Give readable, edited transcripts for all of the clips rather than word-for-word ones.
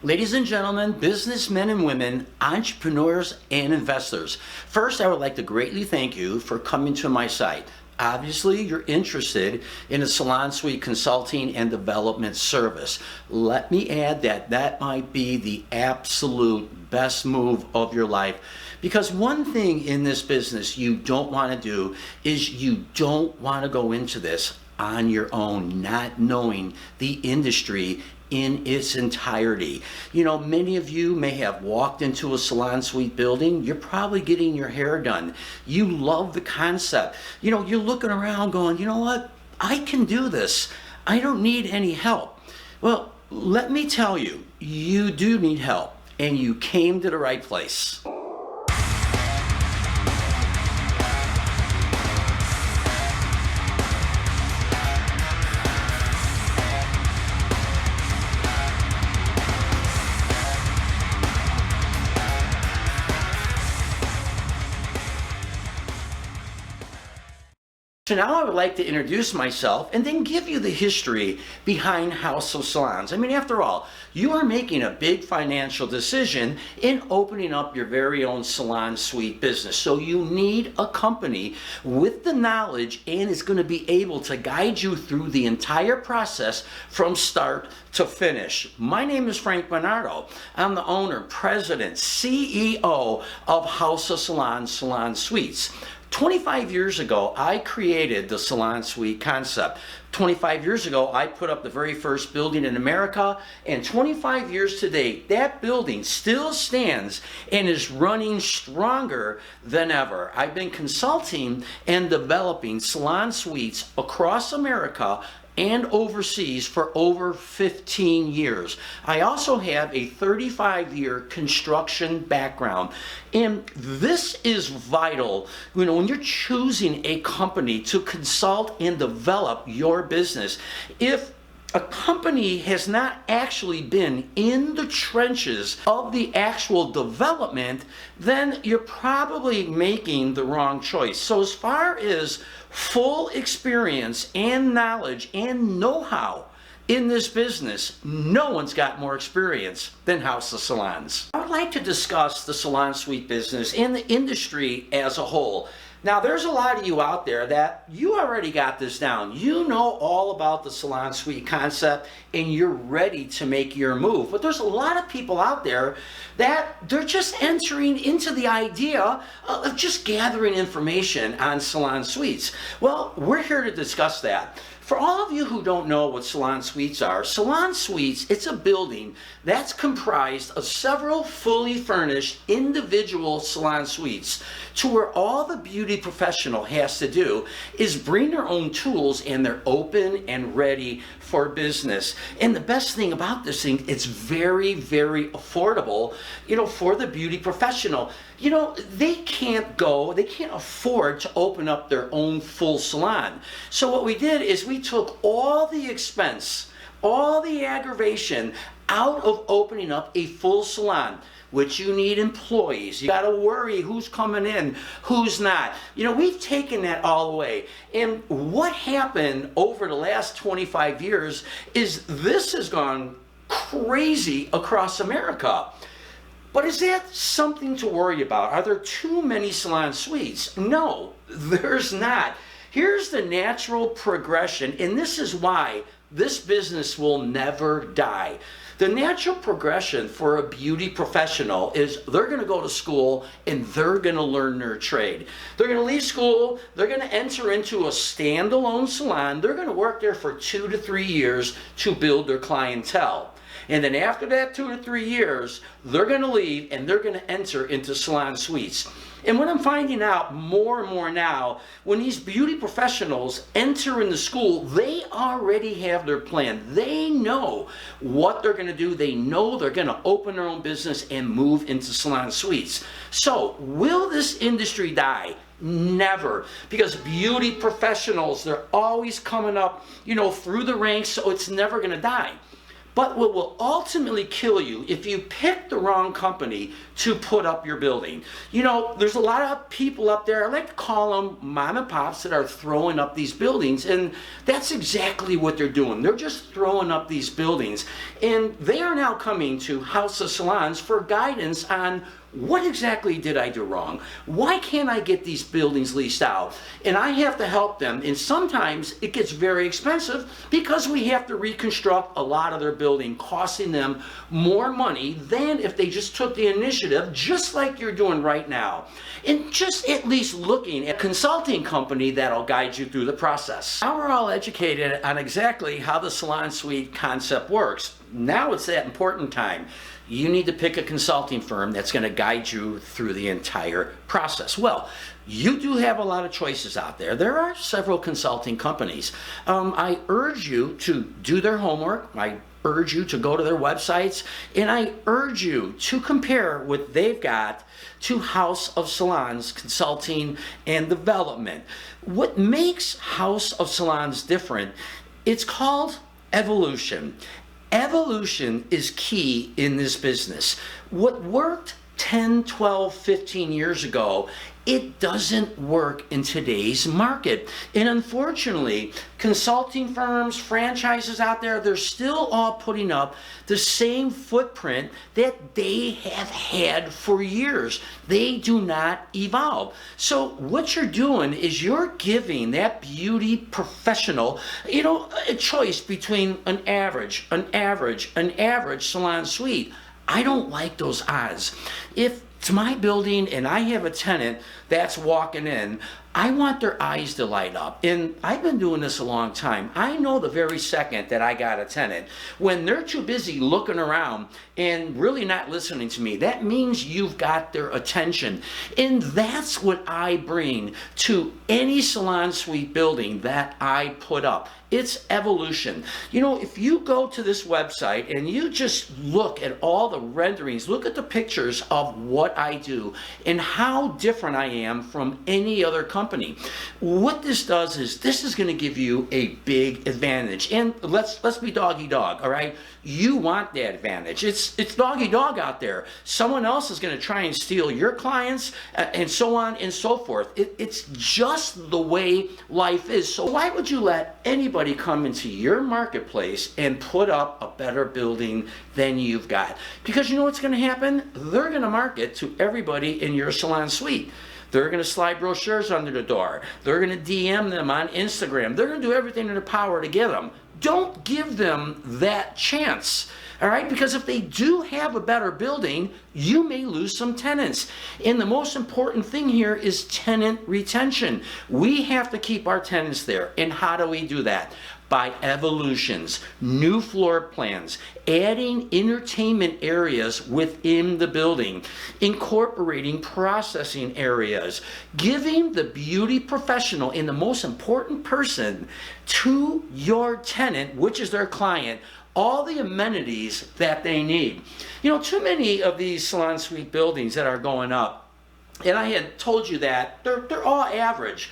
Ladies and gentlemen, businessmen and women, entrepreneurs and investors. First, I would like to greatly thank you for coming to my site. Obviously, you're interested in a salon suite consulting and development service. Let me add that that might be the absolute best move of your life. Because one thing in this business you don't want to do is you don't want to go into this on your own, not knowing the industry in its entirety. You know, many of you may have walked into a salon suite building. You're probably getting your hair done. You love the concept. You know, you're looking around going, you know what? I can do this. I don't need any help. Well, let me tell you, you do need help, and you came to the right place. So now I would like to introduce myself and then give you the history behind House of Salons. I mean, after all, you are making a big financial decision in opening up your very own salon suite business. So you need a company with the knowledge and is going to be able to guide you through the entire process from start to finish. My name is Frank Bernardo. I'm the owner, president, CEO of House of Salons Salon Suites. 25 years ago, I created the salon suite concept. 25 years ago, I put up the very first building in America, and 25 years today, that building still stands and is running stronger than ever. I've been consulting and developing salon suites across America and overseas for over 15 years. I also have a 35-year construction background. And this is vital, you know, when you're choosing a company to consult and develop your business. If a company has not actually been in the trenches of the actual development, then you're probably making the wrong choice. So as far as full experience and knowledge and know-how in this business, no one's got more experience than House of Salons. I would like to discuss the salon suite business and the industry as a whole. Now, there's a lot of you out there that you already got this down. You know all about the salon suite concept and you're ready to make your move. But there's a lot of people out there that they're just entering into the idea of just gathering information on salon suites. Well, we're here to discuss that. For all of you who don't know what salon suites are, salon suites, it's a building that's comprised of several fully furnished individual salon suites to where all the beauty professional has to do is bring their own tools and they're open and ready for business. And the best thing about this thing, it's very, very affordable, you know, for the beauty professional. You know, they can't afford to open up their own full salon. So what we did is we took all the expense, all the aggravation out of opening up a full salon, which you need employees. You gotta worry who's coming in, who's not. You know, we've taken that all away. And what happened over the last 25 years is this has gone crazy across America. But is that something to worry about? Are there too many salon suites? No, there's not. Here's the natural progression, and this is why this business will never die. The natural progression for a beauty professional is they're going to go to school and they're going to learn their trade. They're going to leave school, they're going to enter into a standalone salon, they're going to work there for 2 to 3 years to build their clientele. And then after that 2 to 3 years, they're going to leave and they're going to enter into salon suites. And what I'm finding out more and more now, when these beauty professionals enter in the school, they already have their plan. They know what they're going to do. They know they're going to open their own business and move into salon suites. So will this industry die? Never, because beauty professionals, they're always coming up, you know, through the ranks, so it's never going to die. But what will ultimately kill you if you pick the wrong company to put up your building. You know, there's a lot of people up there, I like to call them mom and pops, that are throwing up these buildings, and that's exactly what they're doing. They're just throwing up these buildings, and they are now coming to House of Salons for guidance on what exactly did I do wrong? Why can't I get these buildings leased out? And I have to help them, and sometimes it gets very expensive because we have to reconstruct a lot of their building, costing them more money than if they just took the initiative, just like you're doing right now, and just at least looking at a consulting company that'll guide you through the process. Now we're all educated on exactly how the salon suite concept works. Now it's that important time. You need to pick a consulting firm that's going to guide you through the entire process. Well, you do have a lot of choices out there. There are several consulting companies. I urge you to do their homework. I urge you to go to their websites, and I urge you to compare what they've got to House of Salons Consulting and Development. What makes House of Salons different, it's called evolution. Evolution is key in this business. What worked 10, 12, 15 years ago, it doesn't work in today's market. And unfortunately, consulting firms, franchises out there, they're still all putting up the same footprint that they have had for years. They do not evolve. So what you're doing is you're giving that beauty professional, you know, a choice between an average salon suite. I don't like those odds. If it's my building and I have a tenant that's walking in, I want their eyes to light up. And I've been doing this a long time. I know the very second that I got a tenant, when they're too busy looking around and really not listening to me, that means you've got their attention. And that's what I bring to any salon suite building that I put up. It's evolution. You know, if you go to this website and you just look at all the renderings, look at the pictures of what I do and how different I am from any other company. What this does is this is going to give you a big advantage. And let's be doggy dog, all right? You want that advantage. It's doggy dog out there. Someone else is going to try and steal your clients and so on and so forth. It's just the way life is. So why would you let anybody come into your marketplace and put up a better building than you've got? Because you know what's going to happen? They're going to market to everybody in your salon suite. They're going to slide brochures under the door. They're going to DM them on Instagram. They're going to do everything in their power to get them. Don't give them that chance, all right? Because if they do have a better building, you may lose some tenants. And the most important thing here is tenant retention. We have to keep our tenants there. And how do we do that? By evolutions, new floor plans, adding entertainment areas within the building, incorporating processing areas, giving the beauty professional and the most important person to your tenant, which is their client, all the amenities that they need. You know, too many of these salon suite buildings that are going up, and I had told you that, they're all average.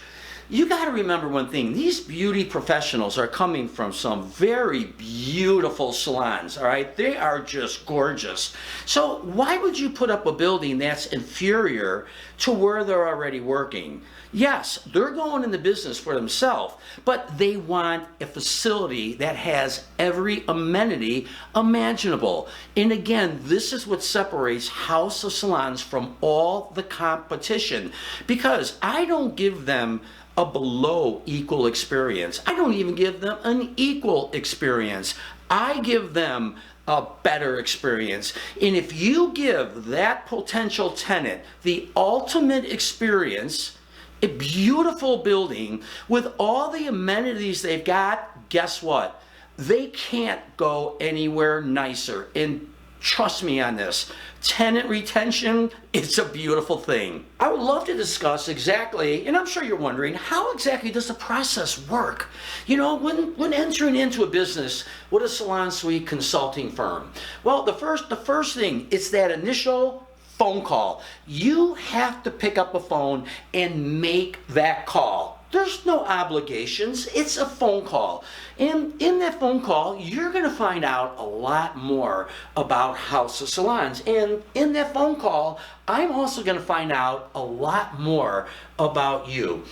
You got to remember one thing. These beauty professionals are coming from some very beautiful salons, all right? They are just gorgeous. So why would you put up a building that's inferior to where they're already working? Yes, they're going into business for themselves, but they want a facility that has every amenity imaginable. And again, this is what separates House of Salons from all the competition, because I don't give them a below equal experience. I don't even give them an equal experience. I give them a better experience. And if you give that potential tenant the ultimate experience, a beautiful building with all the amenities they've got, guess what? They can't go anywhere nicer. And trust me on this, tenant retention, it's a beautiful thing. I would love to discuss exactly, and I'm sure you're wondering, how exactly does the process work? You know, when entering into a business with a salon suite consulting firm, well, the first thing, it's that initial phone call. You have to pick up a phone and make that call. there's no obligations. It's a phone call. And in that phone call, you're going to find out a lot more about House of Salons. And in that phone call, I'm also going to find out a lot more about you.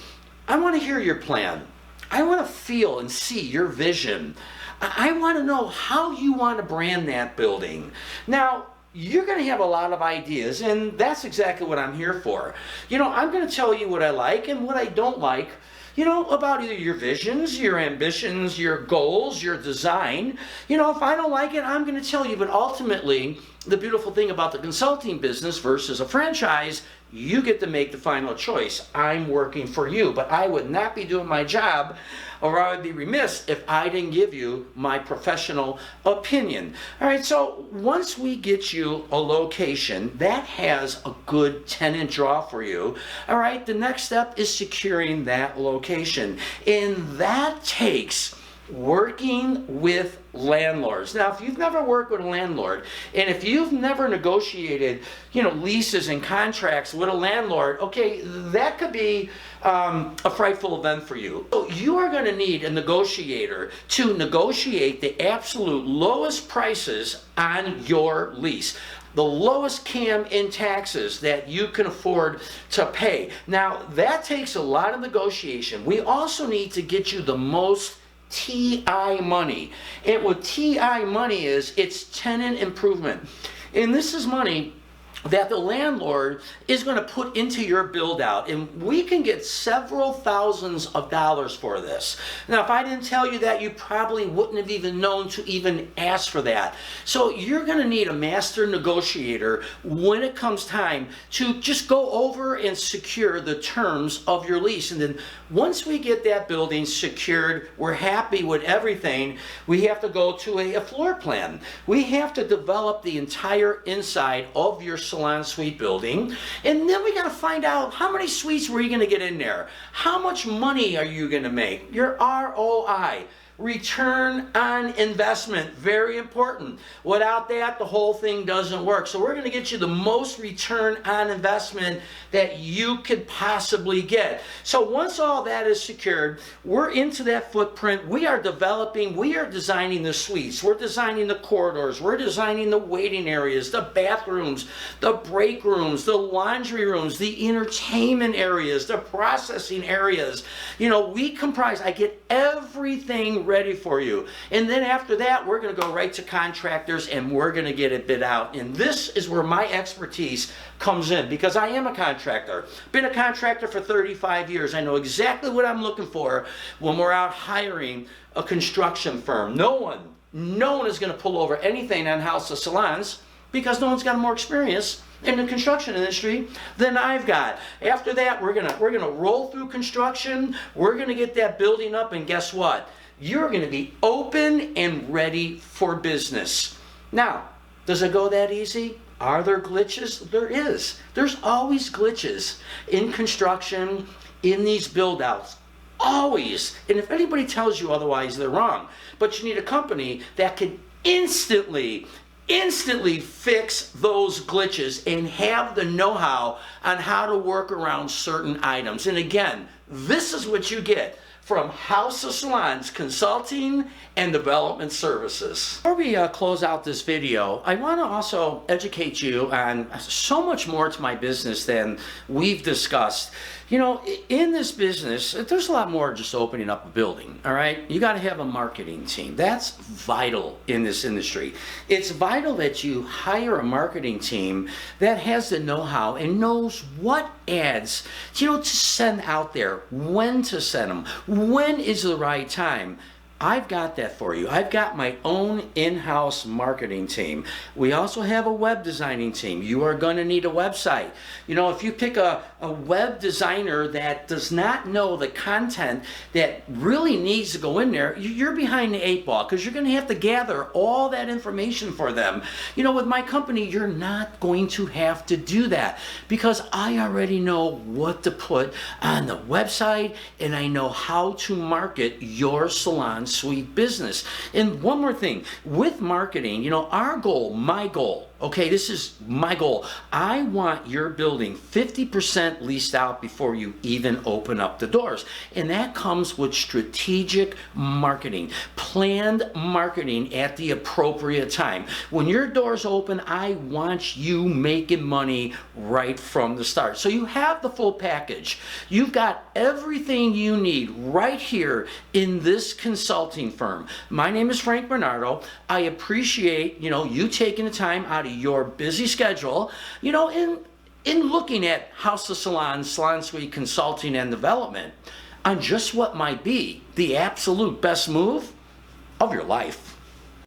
I want to hear your plan. I want to feel and see your vision. I want to know how you want to brand that building. Now, you're going to have a lot of ideas, and that's exactly what I'm here for. I'm going to tell you what I like and what I don't like, about either your visions, your ambitions, your goals, your design. If I don't like it, I'm going to tell you. But ultimately, the beautiful thing about the consulting business versus a franchise, you get to make the final choice. I'm working for you, but I would not be doing my job, or I would be remiss if I didn't give you my professional opinion. All right, so once we get you a location that has a good tenant draw for you, all right, the next step is securing that location. And that takes working with landlords. Now, if you've never worked with a landlord, and if you've never negotiated, leases and contracts with a landlord, okay, that could be a frightful event for you. So you are going to need a negotiator to negotiate the absolute lowest prices on your lease, the lowest CAM in taxes that you can afford to pay. Now, that takes a lot of negotiation. We also need to get you the most TI money. And what TI money is, it's tenant improvement. And this is money that the landlord is going to put into your build out, and we can get several thousands of dollars for this. Now, if I didn't tell you that, you probably wouldn't have even known to even ask for that. So you're going to need a master negotiator when it comes time to just go over and secure the terms of your lease. And then once we get that building secured, we're happy with everything, we have to go to a floor plan. We have to develop the entire inside of your salon suite building, and then we got to find out how many suites were you going to get in there, how much money are you going to make, your ROI, return on investment, very important. Without that, the whole thing doesn't work. So we're going to get you the most return on investment that you could possibly get. So once all that is secured, we're into that footprint. We are developing, we are designing the suites, we're designing the corridors, we're designing the waiting areas, the bathrooms, the break rooms, the laundry rooms, the entertainment areas, the processing areas. I get everything ready for you. And then after that, we're going to go right to contractors, and we're going to get it bid out. And this is where my expertise comes in, because I am a contractor. Been a contractor for 35 years. I know exactly what I'm looking for when we're out hiring a construction firm. No one is going to pull over anything on House of Salons, because no one's got more experience in the construction industry than I've got. After that, we're gonna roll through construction. We're gonna get that building up, and guess what? You're gonna be open and ready for business. Now, does it go that easy? Are there glitches? There is. There's always glitches in construction, in these build outs. Always. And if anybody tells you otherwise, they're wrong. But you need a company that can instantly fix those glitches and have the know-how on how to work around certain items. And again, this is what you get from House of Salons Consulting and Development Services. Before we close out this video, I want to also educate you on so much more to my business than we've discussed. In this business, there's a lot more than just opening up a building, all right? You got to have a marketing team. That's vital in this industry. It's vital that you hire a marketing team that has the know-how and knows what ads, to send out there, when to send them, when is the right time. I've got that for you. I've got my own in-house marketing team. We also have a web designing team. You are going to need a website. If you pick a web designer that does not know the content that really needs to go in there, you're behind the eight ball, because you're going to have to gather all that information for them. With my company, you're not going to have to do that, because I already know what to put on the website, and I know how to market your salon suite business. And one more thing, with marketing, our goal, my goal, Okay, this is my goal. I want your building 50% leased out before you even open up the doors. And that comes with strategic marketing, planned marketing at the appropriate time. When your doors open, I want you making money right from the start. So you have the full package. You've got everything you need right here in this consulting firm. My name is Frank Bernardo. I appreciate, you taking the time out of your busy schedule, in looking at House of Salon, Salon Suite Consulting and Development on just what might be the absolute best move of your life.